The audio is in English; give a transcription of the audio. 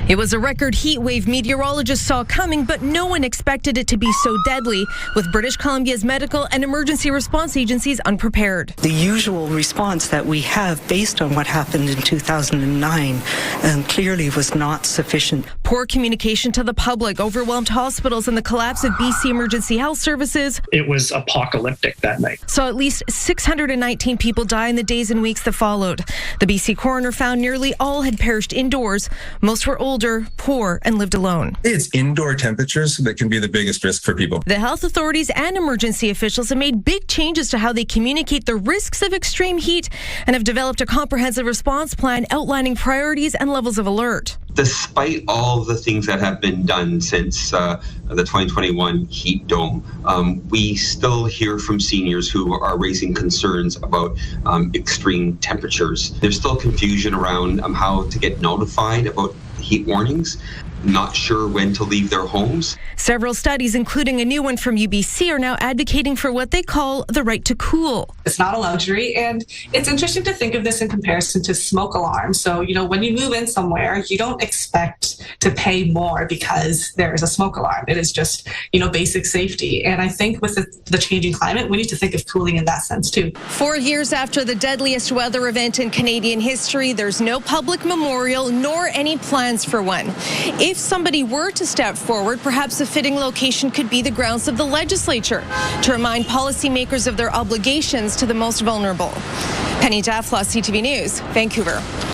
It was a record heat wave meteorologists saw coming, but no one expected it to be so deadly, with British Columbia's medical and emergency response agencies unprepared. The usual response that we have based on what happened in 2009 clearly was not sufficient. Poor communication to the public, overwhelmed hospitals, and the collapse of BC Emergency Health Services. It was apocalyptic that night. Saw at least 619 people die in the days and weeks that followed. The BC coroner found nearly all had perished indoors. Most were older, poor, and lived alone. It's indoor temperatures that can be the biggest risk for people. The health authorities and emergency officials have made big changes to how they communicate the risks of extreme heat and have developed a comprehensive response plan outlining priorities and levels of alert. Despite all the things that have been done since the 2021 heat dome, we still hear from seniors who are raising concerns about extreme temperatures. There's still confusion around how to get notified about heat warnings, not sure when to leave their homes. Several studies, including a new one from UBC, are now advocating for what they call the right to cool. It's not a luxury, and it's interesting to think of this in comparison to smoke alarms. So, when you move in somewhere, you don't expect to pay more because there is a smoke alarm. It is just, basic safety. And I think with the changing climate, we need to think of cooling in that sense too. 4 years after the deadliest weather event in Canadian history, there's no public memorial nor any plans for one. If somebody were to step forward, perhaps a fitting location could be the grounds of the legislature to remind policymakers of their obligations to the most vulnerable. Penny Jaffla, CTV News, Vancouver.